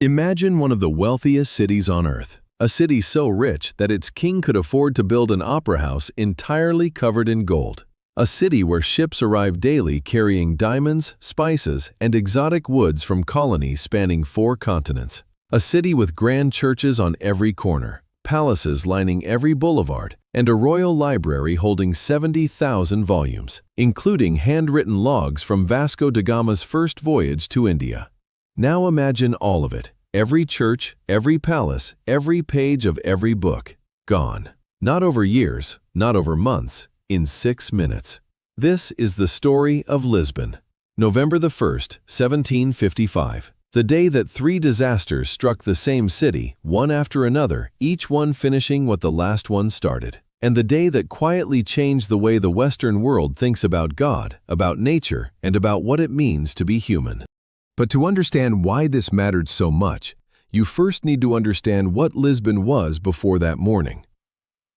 Imagine one of the wealthiest cities on earth, a city so rich that its king could afford to build an opera house entirely covered in gold. A city where ships arrive daily carrying diamonds, spices, and exotic woods from colonies spanning 4 continents. A city with grand churches on every corner, palaces lining every boulevard, and a royal library holding 70,000 volumes, including handwritten logs from Vasco da Gama's first voyage to India. Now imagine all of it, every church, every palace, every page of every book, gone. Not over years, not over months, in 6 minutes. This is the story of Lisbon. November the 1st, 1755. The day that 3 disasters struck the same city, one after another, each one finishing what the last one started. And the day that quietly changed the way the Western world thinks about God, about nature, and about what it means to be human. But to understand why this mattered so much, you first need to understand what Lisbon was before that morning.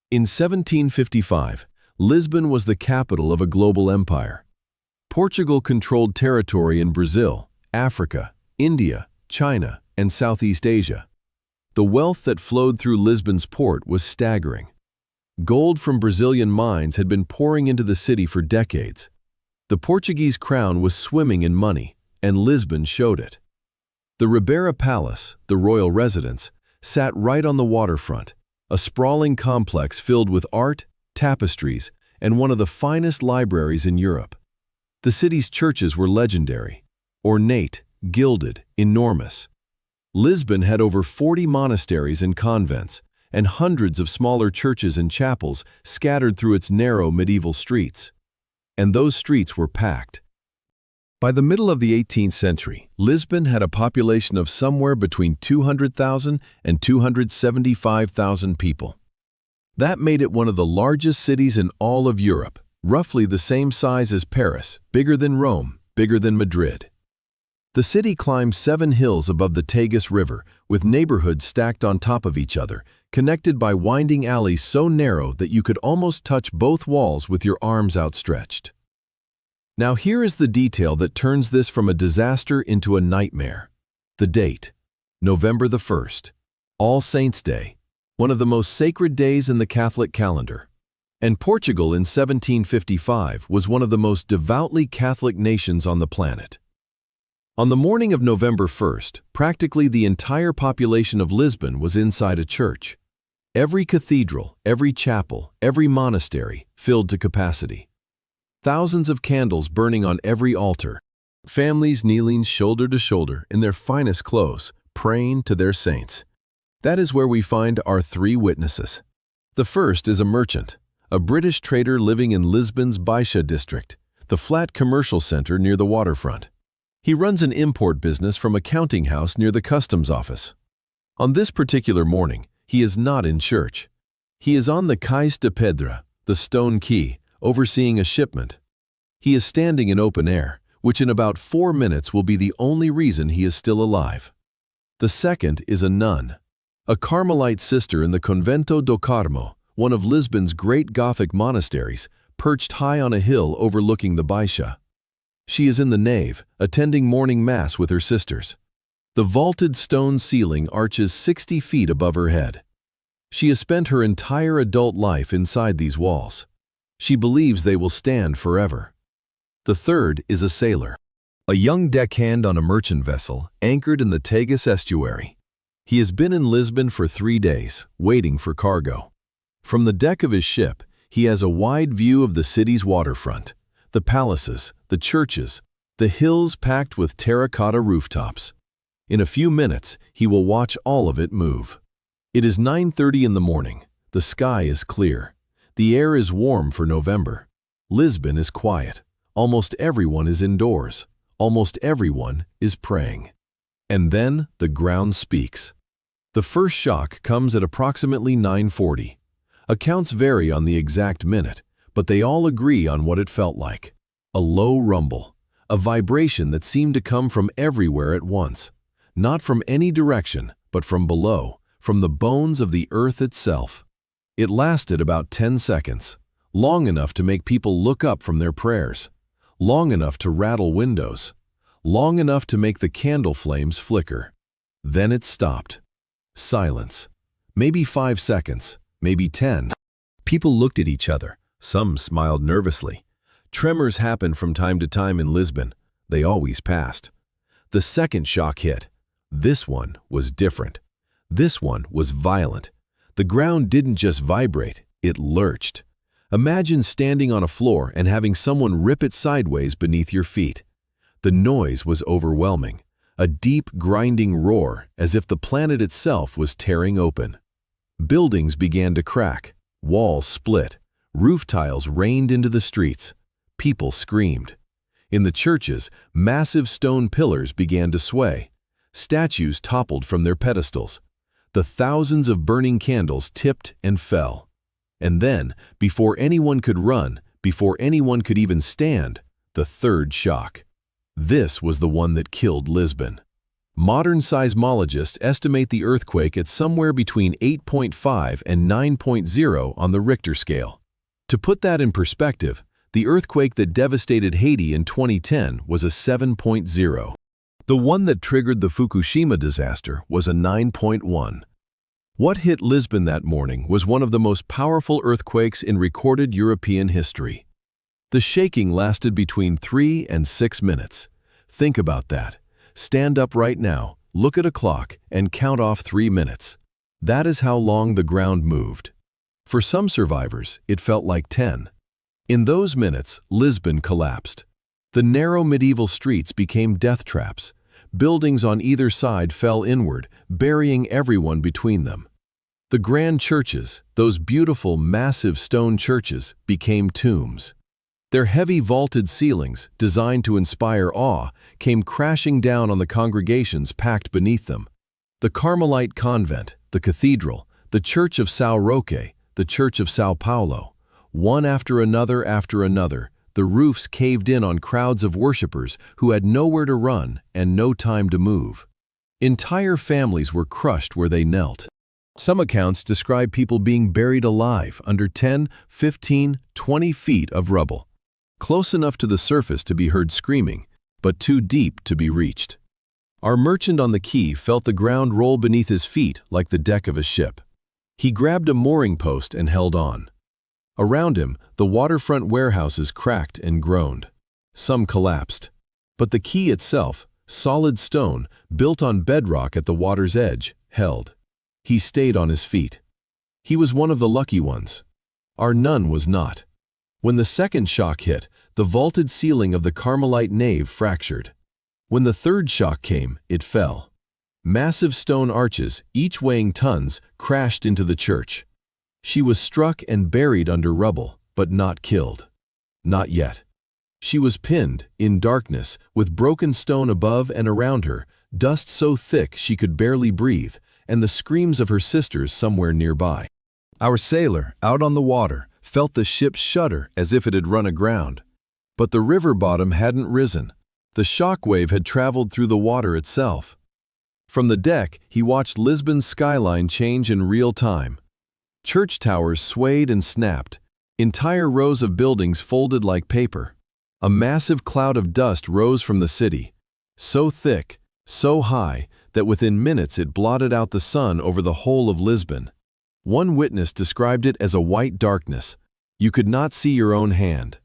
In 1755, Lisbon was the capital of a global empire. Portugal controlled territory in Brazil, Africa, India, China, and Southeast Asia. The wealth that flowed through Lisbon's port was staggering. Gold from Brazilian mines had been pouring into the city for decades. The Portuguese crown was swimming in money, and Lisbon showed it. The Ribeira Palace, the royal residence, sat right on the waterfront, a sprawling complex filled with art, tapestries, and one of the finest libraries in Europe. The city's churches were legendary, ornate, gilded, enormous. Lisbon had over 40 monasteries and convents, and hundreds of smaller churches and chapels scattered through its narrow medieval streets. And those streets were packed. By the middle of the 18th century, Lisbon had a population of somewhere between 200,000 and 275,000 people. That made it one of the largest cities in all of Europe, roughly the same size as Paris, bigger than Rome, bigger than Madrid. The city climbed 7 hills above the Tagus River, with neighborhoods stacked on top of each other, connected by winding alleys so narrow that you could almost touch both walls with your arms outstretched. Now here is the detail that turns this from a disaster into a nightmare. The date, November the 1st, All Saints' Day, one of the most sacred days in the Catholic calendar. And Portugal in 1755 was one of the most devoutly Catholic nations on the planet. On the morning of November 1st, practically the entire population of Lisbon was inside a church. Every cathedral, every chapel, every monastery filled to capacity. Thousands of candles burning on every altar. Families kneeling shoulder to shoulder in their finest clothes, praying to their saints. That is where we find our 3 witnesses. The first is a merchant, a British trader living in Lisbon's Baixa district, the flat commercial center near the waterfront. He runs an import business from a counting house near the customs office. On this particular morning, he is not in church. He is on the Cais de Pedra, the stone quay, overseeing a shipment. He is standing in open air, which in about 4 minutes will be the only reason he is still alive. The second is a nun, a Carmelite sister in the Convento do Carmo, one of Lisbon's great Gothic monasteries, perched high on a hill overlooking the Baixa. She is in the nave, attending morning mass with her sisters. The vaulted stone ceiling arches 60 feet above her head. She has spent her entire adult life inside these walls. She believes they will stand forever. The third is a sailor, a young deckhand on a merchant vessel anchored in the Tagus estuary. He has been in Lisbon for 3 days, waiting for cargo. From the deck of his ship, he has a wide view of the city's waterfront, the palaces, the churches, the hills packed with terracotta rooftops. In a few minutes, he will watch all of it move. It is 9:30 in the morning. The sky is clear. The air is warm for November. Lisbon is quiet. Almost everyone is indoors. Almost everyone is praying. And then the ground speaks. The first shock comes at approximately 9:40. Accounts vary on the exact minute, but they all agree on what it felt like. A low rumble, a vibration that seemed to come from everywhere at once. Not from any direction, but from below, from the bones of the earth itself. It lasted about 10 seconds, long enough to make people look up from their prayers, long enough to rattle windows, long enough to make the candle flames flicker. Then it stopped. Silence. Maybe 5 seconds, maybe 10. People looked at each other. Some smiled nervously. Tremors happened from time to time in Lisbon. They always passed. The second shock hit. This one was different. This one was violent. The ground didn't just vibrate, it lurched. Imagine standing on a floor and having someone rip it sideways beneath your feet. The noise was overwhelming, a deep, grinding roar as if the planet itself was tearing open. Buildings began to crack, walls split, roof tiles rained into the streets. People screamed. In the churches, massive stone pillars began to sway. Statues toppled from their pedestals. The thousands of burning candles tipped and fell. And then, before anyone could run, before anyone could even stand, the third shock. This was the one that killed Lisbon. Modern seismologists estimate the earthquake at somewhere between 8.5 and 9.0 on the Richter scale. To put that in perspective, the earthquake that devastated Haiti in 2010 was a 7.0. The one that triggered the Fukushima disaster was a 9.1. What hit Lisbon that morning was one of the most powerful earthquakes in recorded European history. The shaking lasted between 3 and 6 minutes. Think about that. Stand up right now, look at a clock, and count off 3 minutes. That is how long the ground moved. For some survivors, it felt like 10. In those minutes, Lisbon collapsed. The narrow medieval streets became death traps. Buildings on either side fell inward, burying everyone between them. The grand churches, those beautiful, massive stone churches, became tombs. Their heavy vaulted ceilings, designed to inspire awe, came crashing down on the congregations packed beneath them. The Carmelite convent, the cathedral, the Church of São Roque, the Church of São Paulo, one after another, the roofs caved in on crowds of worshippers who had nowhere to run and no time to move. Entire families were crushed where they knelt. Some accounts describe people being buried alive under 10, 15, 20 feet of rubble, close enough to the surface to be heard screaming, but too deep to be reached. Our merchant on the quay felt the ground roll beneath his feet like the deck of a ship. He grabbed a mooring post and held on. Around him, the waterfront warehouses cracked and groaned. Some collapsed. But the quay itself, solid stone, built on bedrock at the water's edge, held. He stayed on his feet. He was one of the lucky ones. Our nun was not. When the second shock hit, the vaulted ceiling of the Carmelite nave fractured. When the third shock came, it fell. Massive stone arches, each weighing tons, crashed into the church. She was struck and buried under rubble, but not killed. Not yet. She was pinned, in darkness, with broken stone above and around her, dust so thick she could barely breathe, and the screams of her sisters somewhere nearby. Our sailor, out on the water, felt the ship shudder as if it had run aground. But the river bottom hadn't risen. The shock wave had traveled through the water itself. From the deck, he watched Lisbon's skyline change in real time. Church towers swayed and snapped. Entire rows of buildings folded like paper. A massive cloud of dust rose from the city, so thick, so high, that within minutes it blotted out the sun over the whole of Lisbon. One witness described it as a white darkness. You could not see your own hand.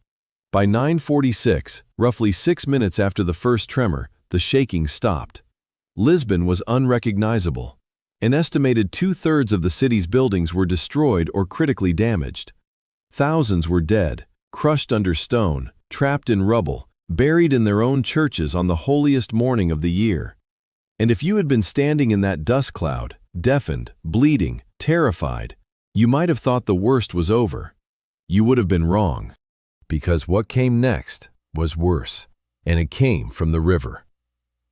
By 9:46, roughly 6 minutes after the first tremor, the shaking stopped. Lisbon was unrecognizable. An estimated 2/3 of the city's buildings were destroyed or critically damaged. Thousands were dead, crushed under stone, trapped in rubble, buried in their own churches on the holiest morning of the year. And if you had been standing in that dust cloud, deafened, bleeding, terrified, you might have thought the worst was over. You would have been wrong. Because what came next was worse, and it came from the river.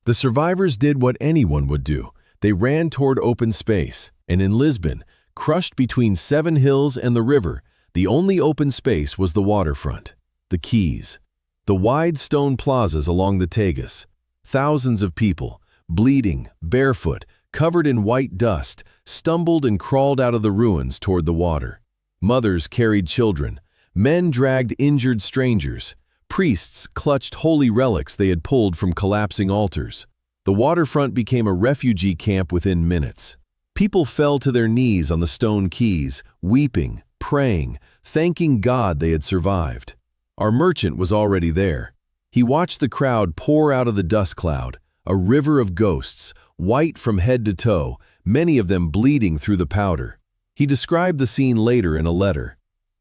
The survivors did what anyone would do. They ran toward open space, and in Lisbon, crushed between 7 hills and the river, the only open space was the waterfront, the quays, the wide stone plazas along the Tagus. Thousands of people, bleeding, barefoot, covered in white dust, stumbled and crawled out of the ruins toward the water. Mothers carried children, men dragged injured strangers, priests clutched holy relics they had pulled from collapsing altars. The waterfront became a refugee camp within minutes. People fell to their knees on the stone quays, weeping, praying, thanking God they had survived. Our merchant was already there. He watched the crowd pour out of the dust cloud, a river of ghosts, white from head to toe, many of them bleeding through the powder. He described the scene later in a letter.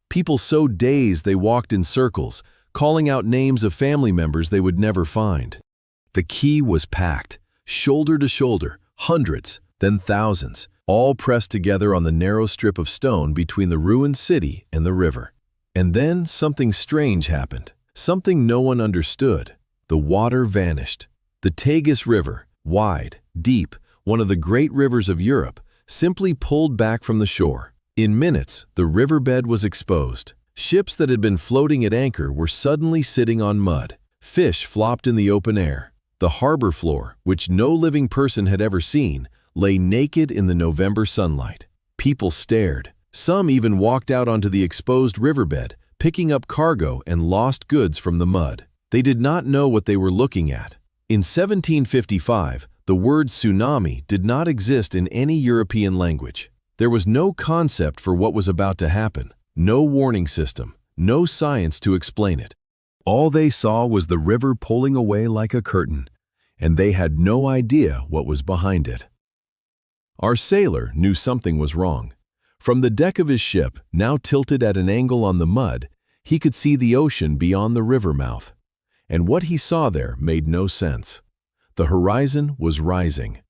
People so dazed they walked in circles, calling out names of family members they would never find. The quay was packed, shoulder to shoulder, hundreds, then thousands, all pressed together on the narrow strip of stone between the ruined city and the river. And then something strange happened, something no one understood. The water vanished. The Tagus River, wide, deep, one of the great rivers of Europe, simply pulled back from the shore. In minutes, the riverbed was exposed. Ships that had been floating at anchor were suddenly sitting on mud. Fish flopped in the open air. The harbor floor, which no living person had ever seen, lay naked in the November sunlight. People stared. Some even walked out onto the exposed riverbed, picking up cargo and lost goods from the mud. They did not know what they were looking at. In 1755, the word tsunami did not exist in any European language. There was no concept for what was about to happen, no warning system, no science to explain it. All they saw was the river pulling away like a curtain, and they had no idea what was behind it. Our sailor knew something was wrong. From the deck of his ship, now tilted at an angle on the mud, he could see the ocean beyond the river mouth. And what he saw there made no sense. The horizon was rising.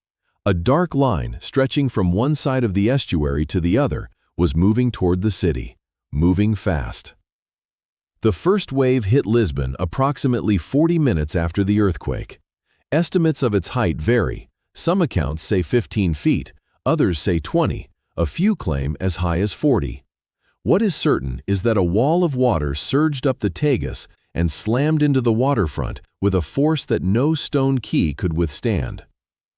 A dark line stretching from one side of the estuary to the other was moving toward the city, moving fast. The first wave hit Lisbon approximately 40 minutes after the earthquake. Estimates of its height vary. Some accounts say 15 feet, others say 20, a few claim as high as 40. What is certain is that a wall of water surged up the Tagus and slammed into the waterfront with a force that no stone quay could withstand.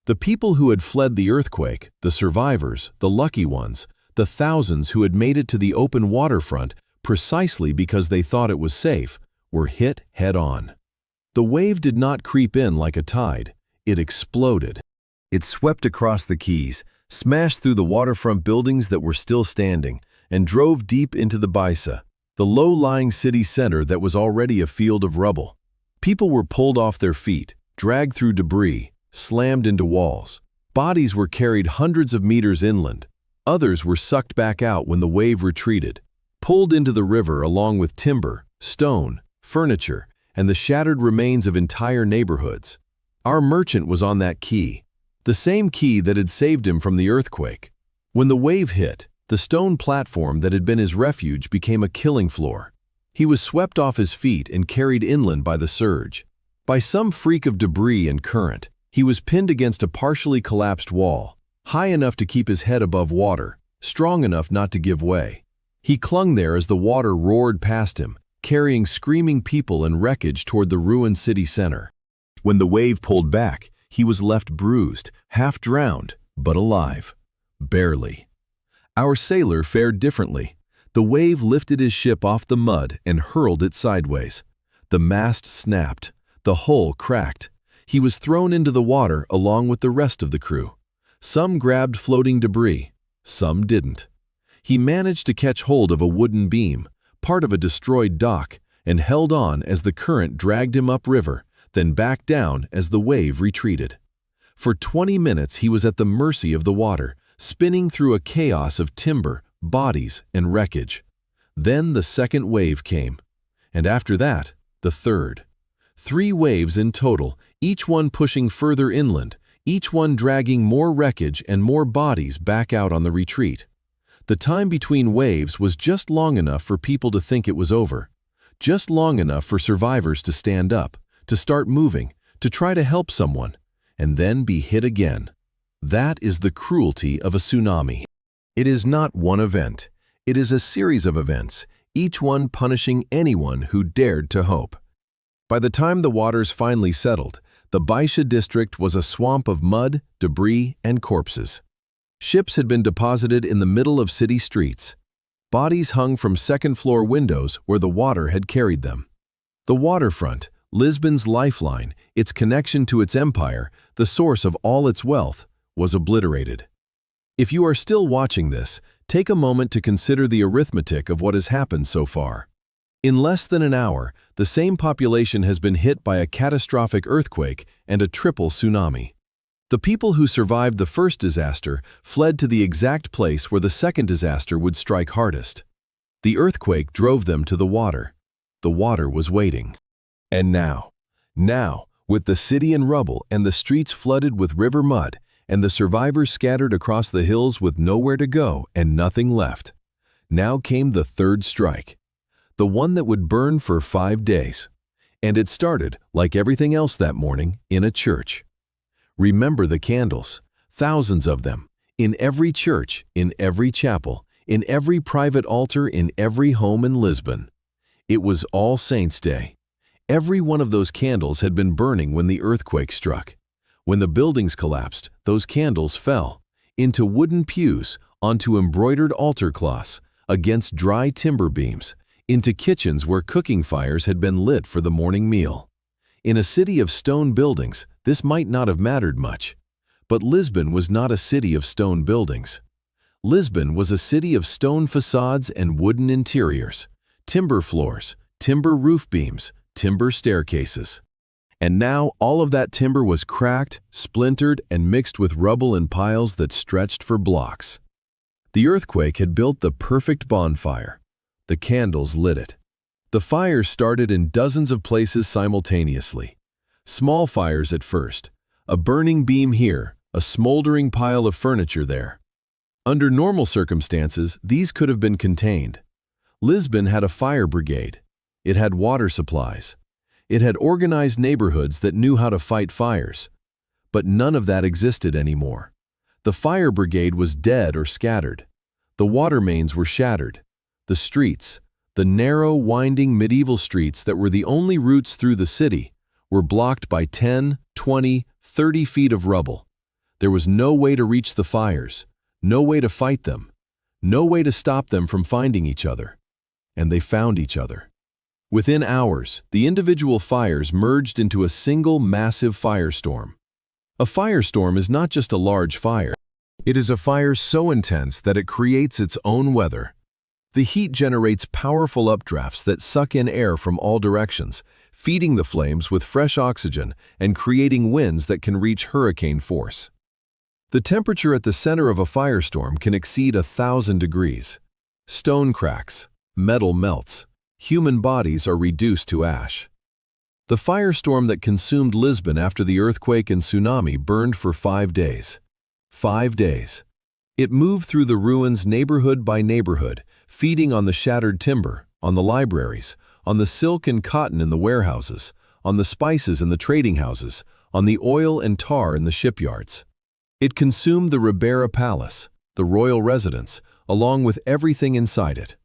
The people who had fled the earthquake, the survivors, the lucky ones, the thousands who had made it to the open waterfront precisely because they thought it was safe, were hit head-on. The wave did not creep in like a tide. It exploded. It swept across the quays, smashed through the waterfront buildings that were still standing, and drove deep into the Baixa, the low-lying city center that was already a field of rubble. People were pulled off their feet, dragged through debris, slammed into walls. Bodies were carried hundreds of meters inland. Others were sucked back out when the wave retreated, pulled into the river along with timber, stone, furniture, and the shattered remains of entire neighborhoods. Our merchant was on that quay, the same quay that had saved him from the earthquake. When the wave hit, the stone platform that had been his refuge became a killing floor. He was swept off his feet and carried inland by the surge. By some freak of debris and current, he was pinned against a partially collapsed wall, high enough to keep his head above water, strong enough not to give way. He clung there as the water roared past him, carrying screaming people and wreckage toward the ruined city center. When the wave pulled back, he was left bruised, half drowned, but alive. Barely. Our sailor fared differently. The wave lifted his ship off the mud and hurled it sideways. The mast snapped. The hull cracked. He was thrown into the water along with the rest of the crew. Some grabbed floating debris. Some didn't. He managed to catch hold of a wooden beam, part of a destroyed dock, and held on as the current dragged him upriver, then back down as the wave retreated. For 20 minutes he was at the mercy of the water, spinning through a chaos of timber, bodies, and wreckage. Then the second wave came, and after that, the third. 3 waves in total, each one pushing further inland, each one dragging more wreckage and more bodies back out on the retreat. The time between waves was just long enough for people to think it was over, just long enough for survivors to stand up, to start moving, to try to help someone, and then be hit again. That is the cruelty of a tsunami. It is not one event. It is a series of events, each one punishing anyone who dared to hope. By the time the waters finally settled, the Baixa district was a swamp of mud, debris, and corpses. Ships had been deposited in the middle of city streets. Bodies hung from second-floor windows where the water had carried them. The waterfront, Lisbon's lifeline, its connection to its empire, the source of all its wealth, was obliterated. If you are still watching this, take a moment to consider the arithmetic of what has happened so far. In less than an hour, the same population has been hit by a catastrophic earthquake and a triple tsunami. The people who survived the first disaster fled to the exact place where the second disaster would strike hardest. The earthquake drove them to the water. The water was waiting. And now, with the city in rubble and the streets flooded with river mud, and the survivors scattered across the hills with nowhere to go and nothing left, now came the third strike, the one that would burn for 5 days. And it started, like everything else that morning, in a church. Remember the candles, thousands of them, in every church, in every chapel, in every private altar, in every home in Lisbon. It was All Saints' Day. Every one of those candles had been burning when the earthquake struck. When the buildings collapsed, those candles fell into wooden pews, onto embroidered altar cloths, against dry timber beams, into kitchens where cooking fires had been lit for the morning meal. In a city of stone buildings, this might not have mattered much. But Lisbon was not a city of stone buildings. Lisbon was a city of stone facades and wooden interiors, timber floors, timber roof beams, timber staircases. And now all of that timber was cracked, splintered, and mixed with rubble in piles that stretched for blocks. The earthquake had built the perfect bonfire. The candles lit it. The fire started in dozens of places simultaneously. Small fires at first, a burning beam here, a smoldering pile of furniture there. Under normal circumstances, these could have been contained. Lisbon had a fire brigade. It had water supplies. It had organized neighborhoods that knew how to fight fires. But none of that existed anymore. The fire brigade was dead or scattered. The water mains were shattered. The streets, the narrow, winding medieval streets that were the only routes through the city, were blocked by 10, 20, 30 feet of rubble. There was no way to reach the fires, no way to fight them, no way to stop them from finding each other. And they found each other. Within hours, the individual fires merged into a single massive firestorm. A firestorm is not just a large fire. It is a fire so intense that it creates its own weather. The heat generates powerful updrafts that suck in air from all directions, feeding the flames with fresh oxygen and creating winds that can reach hurricane force. The temperature at the center of a firestorm can exceed 1,000 degrees. Stone cracks, metal melts, human bodies are reduced to ash. The firestorm that consumed Lisbon after the earthquake and tsunami burned for 5 days. 5 days. It moved through the ruins neighborhood by neighborhood, feeding on the shattered timber, on the libraries, on the silk and cotton in the warehouses, on the spices in the trading houses, on the oil and tar in the shipyards. It consumed the Ribera Palace, the royal residence, along with everything inside it.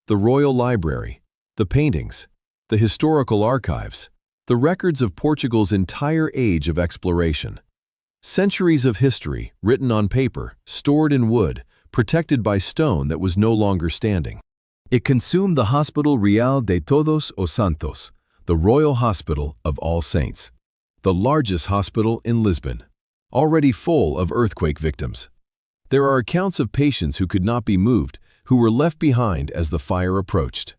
The royal library, the paintings, the historical archives, the records of Portugal's entire age of exploration. Centuries of history, written on paper, stored in wood, protected by stone that was no longer standing. It consumed the Hospital Real de Todos os Santos, the Royal Hospital of All Saints, the largest hospital in Lisbon, already full of earthquake victims. There are accounts of patients who could not be moved, who were left behind as the fire approached.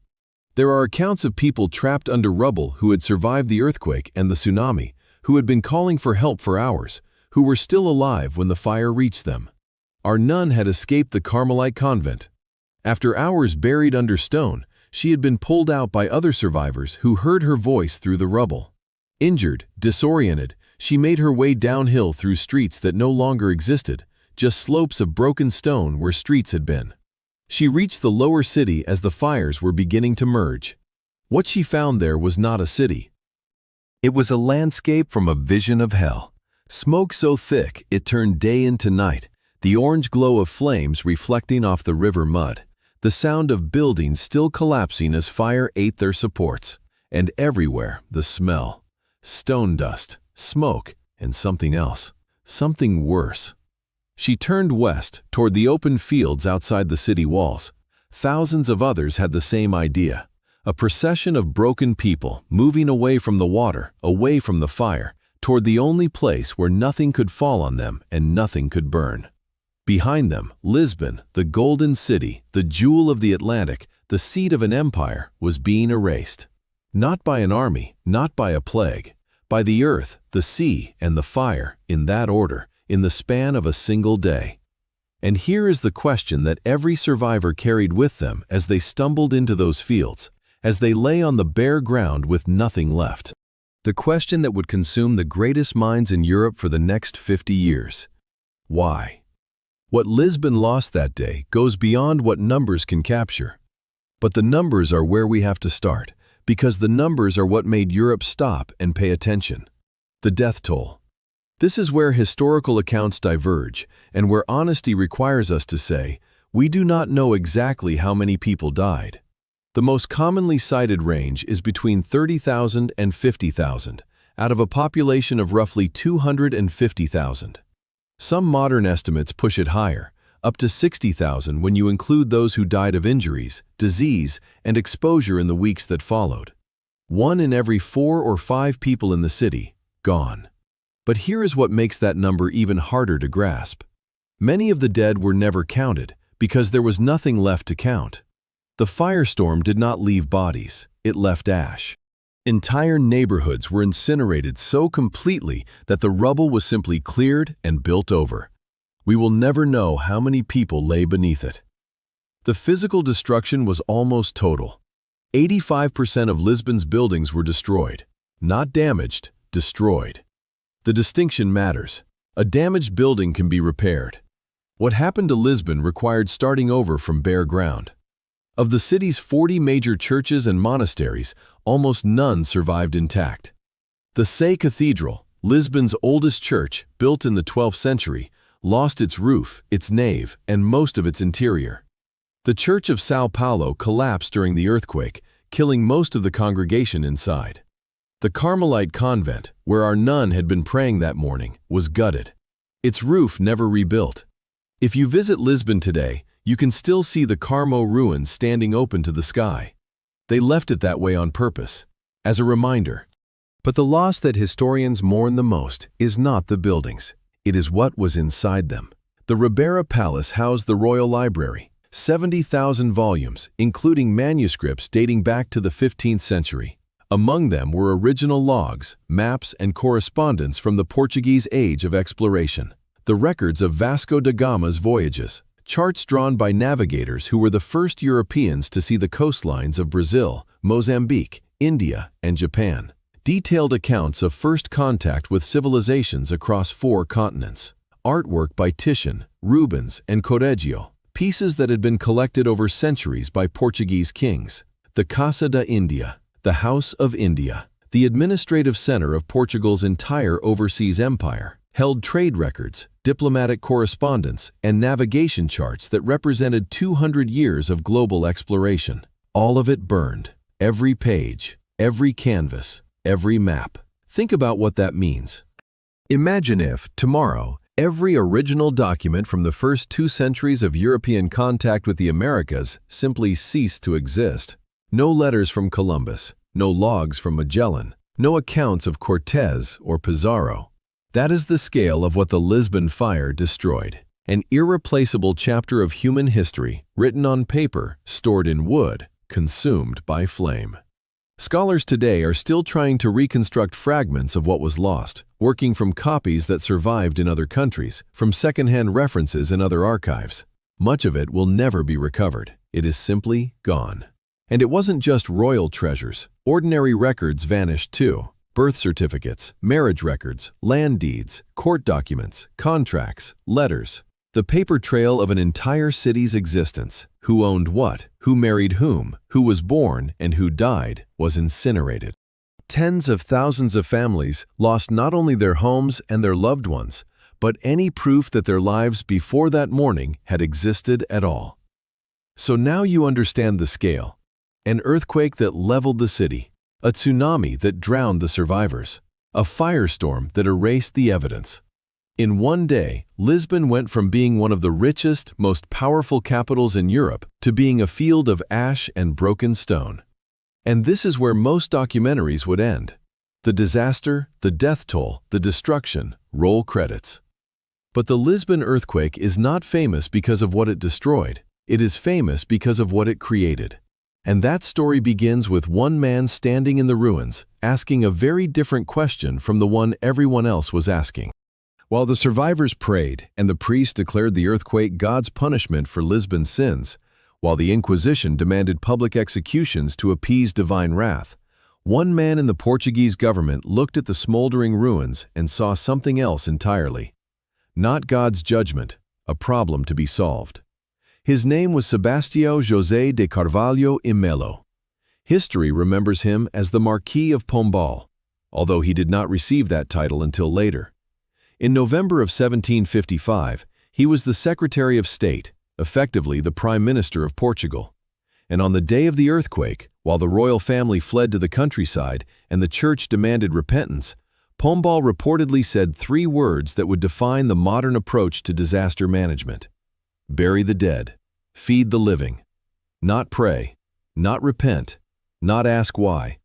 There are accounts of people trapped under rubble who had survived the earthquake and the tsunami, who had been calling for help for hours, who were still alive when the fire reached them. Our nun had escaped the Carmelite convent. After hours buried under stone, she had been pulled out by other survivors who heard her voice through the rubble. Injured, disoriented, she made her way downhill through streets that no longer existed, just slopes of broken stone where streets had been. She reached the lower city as the fires were beginning to merge. What she found there was not a city. It was a landscape from a vision of hell. Smoke so thick it turned day into night, the orange glow of flames reflecting off the river mud, the sound of buildings still collapsing as fire ate their supports, and everywhere the smell. Stone dust, smoke, and something else, something worse. She turned west, toward the open fields outside the city walls. Thousands of others had the same idea. a procession of broken people moving away from the water, away from the fire, toward the only place where nothing could fall on them and nothing could burn. Behind them, Lisbon, the golden city, the jewel of the Atlantic, the seat of an empire, was being erased. Not by an army, not by a plague, by the earth, the sea, and the fire, in that order, in the span of a single day. And here is the question that every survivor carried with them as they stumbled into those fields, as they lay on the bare ground with nothing left. The question that would consume the greatest minds in Europe for the next 50 years. Why? What Lisbon lost that day goes beyond what numbers can capture. But the numbers are where we have to start, because the numbers are what made Europe stop and pay attention. The death toll. This is where historical accounts diverge, and where honesty requires us to say, we do not know exactly how many people died. The most commonly cited range is between 30,000 and 50,000, out of a population of roughly 250,000. Some modern estimates push it higher, up to 60,000 when you include those who died of injuries, disease, and exposure in the weeks that followed. 1 in every 4 or 5 people in the city, gone. But here is what makes that number even harder to grasp. Many of the dead were never counted, because there was nothing left to count. The firestorm did not leave bodies, it left ash. Entire neighborhoods were incinerated so completely that the rubble was simply cleared and built over. We will never know how many people lay beneath it. The physical destruction was almost total. 85% of Lisbon's buildings were destroyed. Not damaged, destroyed. The distinction matters. A damaged building can be repaired. What happened to Lisbon required starting over from bare ground. Of the city's 40 major churches and monasteries, almost none survived intact. The Sé Cathedral, Lisbon's oldest church, built in the 12th century, lost its roof, its nave, and most of its interior. The Church of São Paulo collapsed during the earthquake, killing most of the congregation inside. The Carmelite convent, where our nun had been praying that morning, was gutted. Its roof never rebuilt. If you visit Lisbon today, you can still see the Carmo ruins standing open to the sky. They left it that way on purpose, as a reminder. But the loss that historians mourn the most is not the buildings. It is what was inside them. The Ribera Palace housed the Royal Library, 70,000 volumes, including manuscripts dating back to the 15th century. Among them were original logs, maps, and correspondence from the Portuguese age of exploration. The records of Vasco da Gama's voyages, charts drawn by navigators who were the first Europeans to see the coastlines of Brazil, Mozambique, India, and Japan. Detailed accounts of first contact with civilizations across 4 continents. Artwork by Titian, Rubens, and Correggio, pieces that had been collected over centuries by Portuguese kings. The Casa da India, the House of India, the administrative center of Portugal's entire overseas empire, held trade records, diplomatic correspondence, and navigation charts that represented 200 years of global exploration. All of it burned. Every page, every canvas, every map. Think about what that means. Imagine if, tomorrow, every original document from the first 2 centuries of European contact with the Americas simply ceased to exist. No letters from Columbus, no logs from Magellan, no accounts of Cortés or Pizarro. That is the scale of what the Lisbon fire destroyed. An irreplaceable chapter of human history, written on paper, stored in wood, consumed by flame. Scholars today are still trying to reconstruct fragments of what was lost, working from copies that survived in other countries, from secondhand references in other archives. Much of it will never be recovered. It is simply gone. And it wasn't just royal treasures. Ordinary records vanished too. Birth certificates, marriage records, land deeds, court documents, contracts, letters. The paper trail of an entire city's existence. Who owned what, who married whom, who was born, and who died, was incinerated. Tens of thousands of families lost not only their homes and their loved ones, but any proof that their lives before that morning had existed at all. So now you understand the scale. An earthquake that leveled the city. A tsunami that drowned the survivors. A firestorm that erased the evidence. In one day, Lisbon went from being one of the richest, most powerful capitals in Europe to being a field of ash and broken stone. And this is where most documentaries would end. The disaster, the death toll, the destruction, roll credits. But the Lisbon earthquake is not famous because of what it destroyed. It is famous because of what it created. And that story begins with one man standing in the ruins, asking a very different question from the one everyone else was asking. While the survivors prayed and the priests declared the earthquake God's punishment for Lisbon's sins, while the Inquisition demanded public executions to appease divine wrath, one man in the Portuguese government looked at the smoldering ruins and saw something else entirely. Not God's judgment, a problem to be solved. His name was Sebastião José de Carvalho e Melo. History remembers him as the Marquis of Pombal, although he did not receive that title until later. In November of 1755, he was the Secretary of State, effectively the Prime Minister of Portugal. And on the day of the earthquake, while the royal family fled to the countryside and the church demanded repentance, Pombal reportedly said 3 words that would define the modern approach to disaster management. Bury the dead, feed the living. Not pray, not repent, not ask why.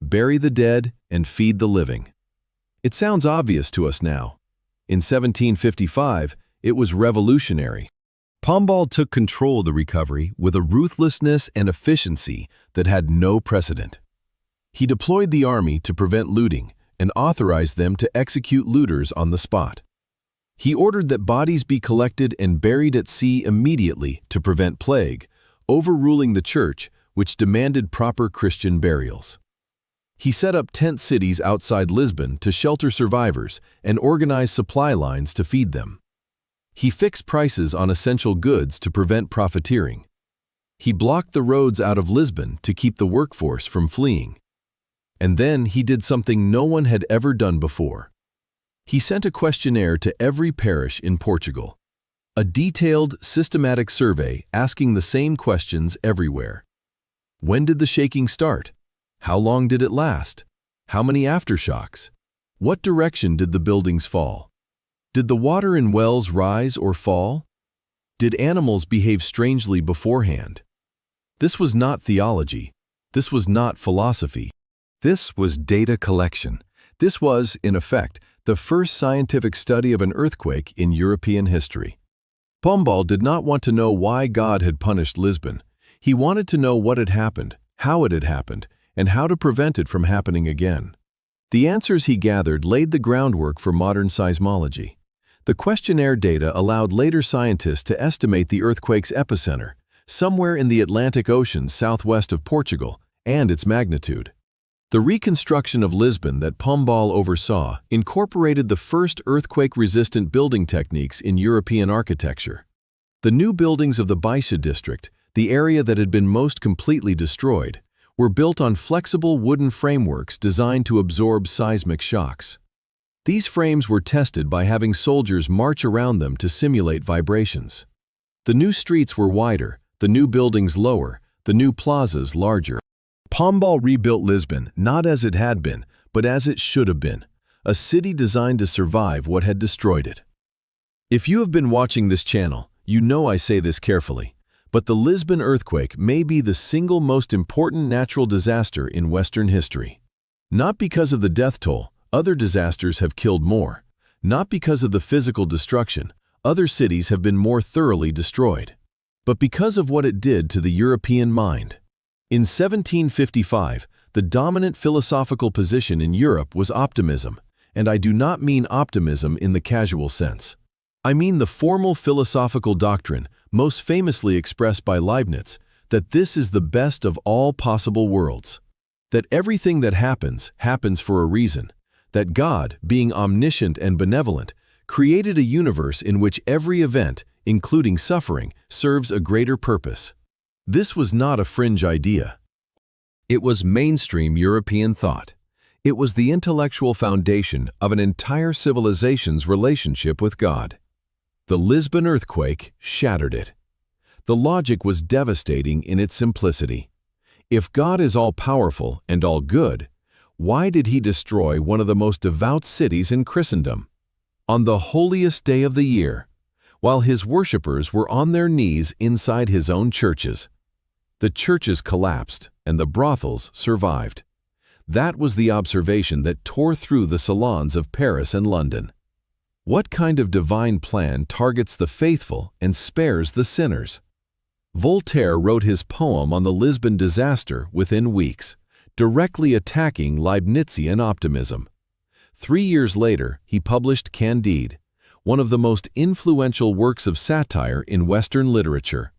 Bury the dead and feed the living. It sounds obvious to us now. In 1755, it was revolutionary. Pombal took control of the recovery with a ruthlessness and efficiency that had no precedent. He deployed the army to prevent looting and authorized them to execute looters on the spot. He ordered that bodies be collected and buried at sea immediately to prevent plague, overruling the church, which demanded proper Christian burials. He set up tent cities outside Lisbon to shelter survivors and organized supply lines to feed them. He fixed prices on essential goods to prevent profiteering. He blocked the roads out of Lisbon to keep the workforce from fleeing. And then he did something no one had ever done before. He sent a questionnaire to every parish in Portugal. A detailed, systematic survey asking the same questions everywhere. When did the shaking start? How long did it last? How many aftershocks? What direction did the buildings fall? Did the water in wells rise or fall? Did animals behave strangely beforehand? This was not theology. This was not philosophy. This was data collection. This was, in effect, the first scientific study of an earthquake in European history. Pombal did not want to know why God had punished Lisbon. He wanted to know what had happened, how it had happened, and how to prevent it from happening again. The answers he gathered laid the groundwork for modern seismology. The questionnaire data allowed later scientists to estimate the earthquake's epicenter, somewhere in the Atlantic Ocean southwest of Portugal, and its magnitude. The reconstruction of Lisbon that Pombal oversaw incorporated the first earthquake-resistant building techniques in European architecture. The new buildings of the Baixa district, the area that had been most completely destroyed, were built on flexible wooden frameworks designed to absorb seismic shocks. These frames were tested by having soldiers march around them to simulate vibrations. The new streets were wider, the new buildings lower, the new plazas larger. Pombal rebuilt Lisbon not as it had been, but as it should have been, a city designed to survive what had destroyed it. If you have been watching this channel, you know I say this carefully. But the Lisbon earthquake may be the single most important natural disaster in Western history. Not because of the death toll, other disasters have killed more. Not because of the physical destruction, other cities have been more thoroughly destroyed. But because of what it did to the European mind. In 1755, the dominant philosophical position in Europe was optimism, and I do not mean optimism in the casual sense. I mean the formal philosophical doctrine, most famously expressed by Leibniz, that this is the best of all possible worlds. That everything that happens, happens for a reason. That God, being omniscient and benevolent, created a universe in which every event, including suffering, serves a greater purpose. This was not a fringe idea. It was mainstream European thought. It was the intellectual foundation of an entire civilization's relationship with God. The Lisbon earthquake shattered it. The logic was devastating in its simplicity. If God is all-powerful and all-good, why did he destroy one of the most devout cities in Christendom? On the holiest day of the year, while his worshippers were on their knees inside his own churches. The churches collapsed, and the brothels survived. That was the observation that tore through the salons of Paris and London. What kind of divine plan targets the faithful and spares the sinners? Voltaire wrote his poem on the Lisbon disaster within weeks, directly attacking Leibnizian optimism. 3 years later, he published Candide, one of the most influential works of satire in Western literature,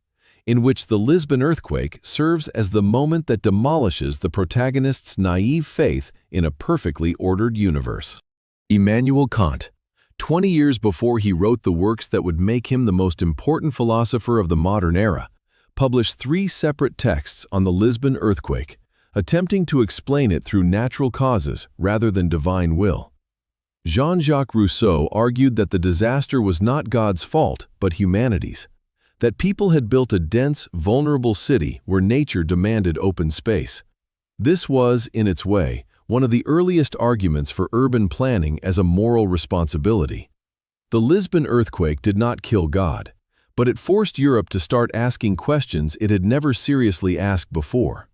in which the Lisbon earthquake serves as the moment that demolishes the protagonist's naive faith in a perfectly ordered universe. Immanuel Kant, 20 years before he wrote the works that would make him the most important philosopher of the modern era, published 3 separate texts on the Lisbon earthquake, attempting to explain it through natural causes rather than divine will. Jean-Jacques Rousseau argued that the disaster was not God's fault, but humanity's, that people had built a dense, vulnerable city where nature demanded open space. This was, in its way, one of the earliest arguments for urban planning as a moral responsibility. The Lisbon earthquake did not kill God, but it forced Europe to start asking questions it had never seriously asked before.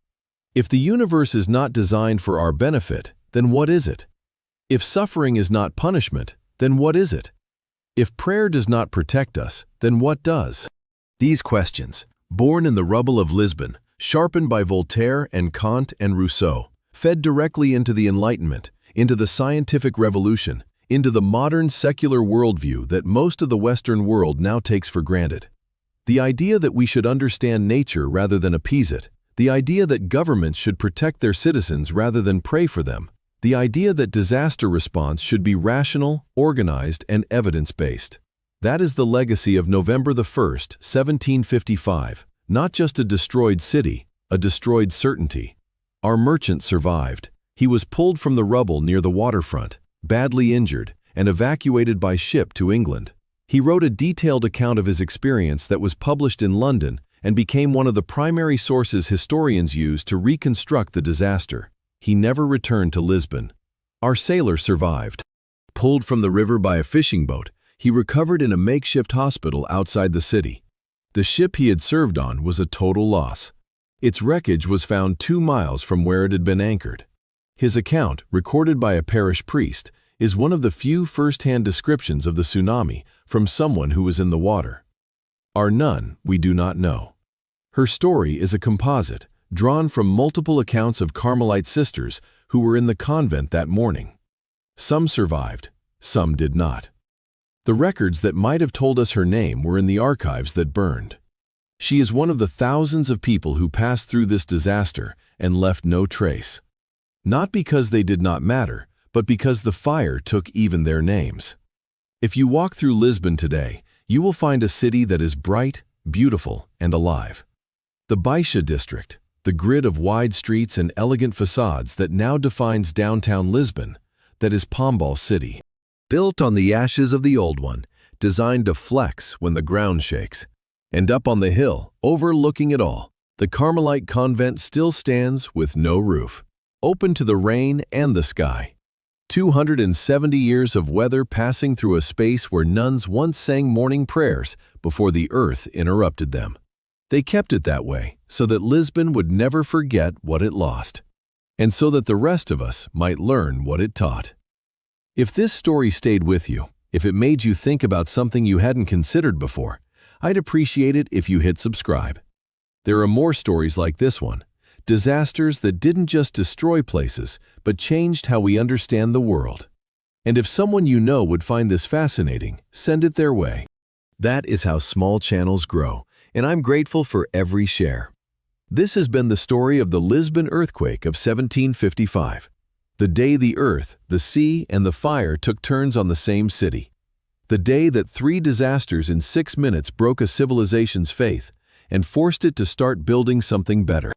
If the universe is not designed for our benefit, then what is it? If suffering is not punishment, then what is it? If prayer does not protect us, then what does? These questions, born in the rubble of Lisbon, sharpened by Voltaire and Kant and Rousseau, fed directly into the Enlightenment, into the scientific revolution, into the modern secular worldview that most of the Western world now takes for granted. The idea that we should understand nature rather than appease it, the idea that governments should protect their citizens rather than pray for them, the idea that disaster response should be rational, organized, and evidence-based. That is the legacy of November 1st, 1755, not just a destroyed city, a destroyed certainty. Our merchant survived. He was pulled from the rubble near the waterfront, badly injured, and evacuated by ship to England. He wrote a detailed account of his experience that was published in London and became one of the primary sources historians use to reconstruct the disaster. He never returned to Lisbon. Our sailor survived. Pulled from the river by a fishing boat, he recovered in a makeshift hospital outside the city. The ship he had served on was a total loss. Its wreckage was found 2 miles from where it had been anchored. His account, recorded by a parish priest, is one of the few first-hand descriptions of the tsunami from someone who was in the water. Our nun, we do not know. Her story is a composite, drawn from multiple accounts of Carmelite sisters who were in the convent that morning. Some survived, some did not. The records that might have told us her name were in the archives that burned. She is one of the thousands of people who passed through this disaster and left no trace. Not because they did not matter, but because the fire took even their names. If you walk through Lisbon today, you will find a city that is bright, beautiful, and alive. The Baixa district, the grid of wide streets and elegant facades that now defines downtown Lisbon, that is Pombal City. Built on the ashes of the old one, designed to flex when the ground shakes. And up on the hill, overlooking it all, the Carmelite convent still stands with no roof, open to the rain and the sky. 270 years of weather passing through a space where nuns once sang morning prayers before the earth interrupted them. They kept it that way so that Lisbon would never forget what it lost, and so that the rest of us might learn what it taught. If this story stayed with you, if it made you think about something you hadn't considered before, I'd appreciate it if you hit subscribe. There are more stories like this one, disasters that didn't just destroy places, but changed how we understand the world. And if someone you know would find this fascinating, send it their way. That is how small channels grow, and I'm grateful for every share. This has been the story of the Lisbon earthquake of 1755. The day the earth, the sea, and the fire took turns on the same city. The day that 3 disasters in 6 minutes broke a civilization's faith and forced it to start building something better.